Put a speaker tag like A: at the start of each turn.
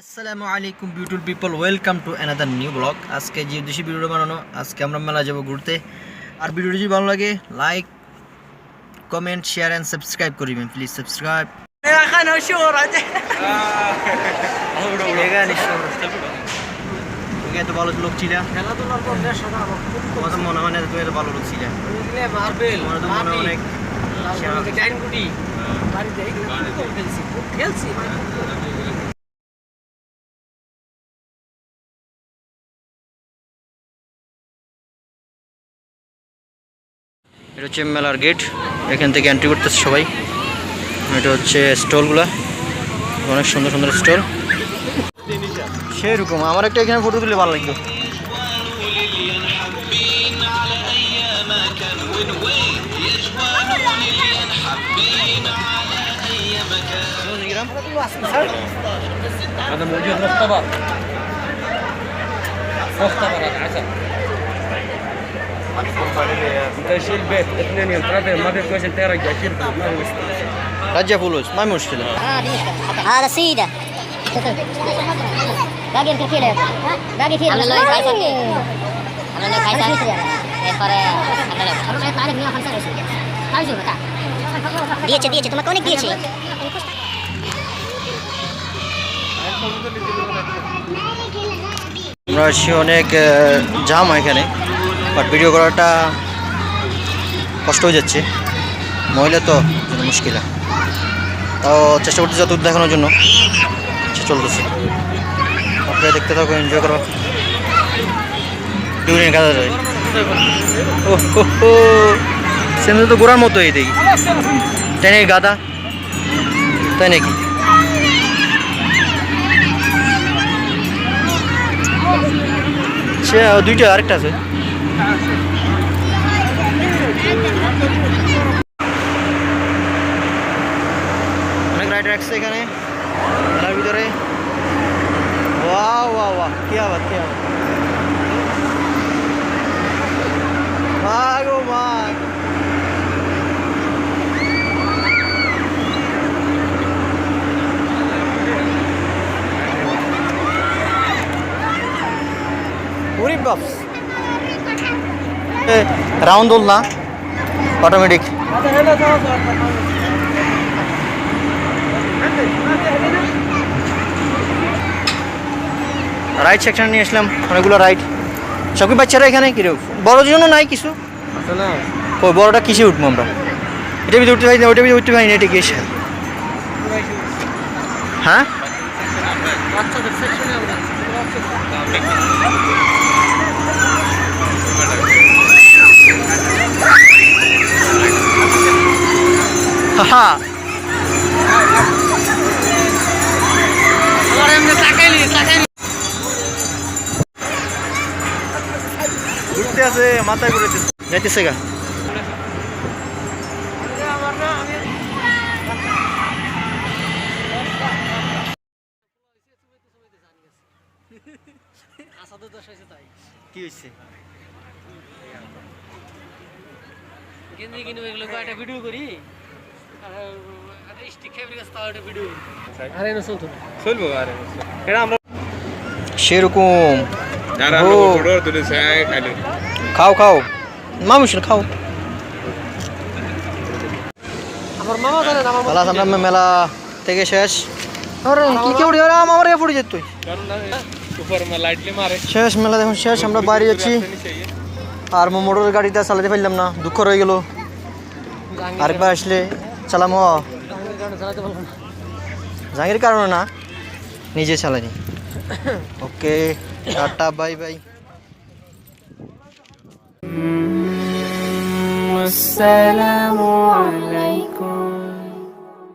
A: আসসালামু আলাইকুম beautiful people, welcome to another new blog. আজকে যে উদ্দেশ্যে ভিডিওটা বানানো, আজকে আমরা মেলা যাব ঘুরতে। আর ভিডিওটি যদি ভালো লাগে like comment share and subscribe করিবেন, প্লিজ সাবস্ক্রাইব। এত ভালো লোক ছিল, মনে হয় না তুমি এত ভালো লোক ছিল। অনেক এটা হচ্ছে মেলার গেট, এখান থেকে এন্ট্রি করতেছে সবাই। এটা হচ্ছে স্টলগুলা, অনেক সুন্দর সুন্দর স্টল। সেরকম আমার একটা এখানে ফটো তুলে ভালো লাগতো।
B: تشيل بيت اثنين يوم ثلاثة ما تقدرش ترجع شيل ما هو
A: رجع فلوس ما مشكلة.
C: دي مشكلة. هذا سيدة باقي يمكن كيلو باقي كيلو عمل له كايسر عمل له كايسر এরপরে আমরা তাহলে 125 তাই জন্য তা দিয়েছে তোমাকে অনেক দিয়েছে।
A: আমরা আছি অনেক জাম এখানে, বাট ভিডিও করাটা কষ্ট হয়ে যাচ্ছে, মহিলা তো মুশকিল। তো চেষ্টা করতে যত দেখানোর জন্য চলতেছে, আপনারা দেখতে থাকো, এনজয় করো। গাদা যায় সেমনি তো ঘোরার মতো, এই দেখি তাই নাকি গাদা, তাই নাকি? সে দুইটা আরেকটা আছে। অনেক রাইডার আসছে এখানে মেলার ভিতরে। ওয়াও ওয়াও ওয়াও, কি আবার কি আবার মা গো মা। রাউন্ড দোল না, অটোমেটিক। রাইড সেকশন নিয়ে আসলাম, অনেকগুলো রাইড। সব কি বাচ্চারা এখানে কিরকম, বড়োর জন্য নাই কিছু? ওই বড়োটা কিসে উঠবো আমরা? এটা ভিতরে উঠতে পারি না, ওইটা ভিতরে উঠতে পারি না, এটা কিসে? হ্যাঁ হ্যাঁ ঘুরতে আছে, মাথায় ঘুরেছে, যাইতেছে গা। কি হয়েছে?
B: ভিডিও করি
A: সেরকম খাও খাও মানুষ খাও। আমরা মেলা থেকে শেষ, আমার পড়ে যেত শেষ মেলা, দেখুন শেষ। আমরা বাইরে যাচ্ছি, আর মোটর গাড়িটা চালাতে পারলাম না, দুঃখ রয়ে গেল। আরেকবার আসলে চালাম, জাহাঙ্গীর কারণে না, নিজে চালানি। ওকে, টাটা, বাই বাই।
D: আসসালামু আলাইকুম।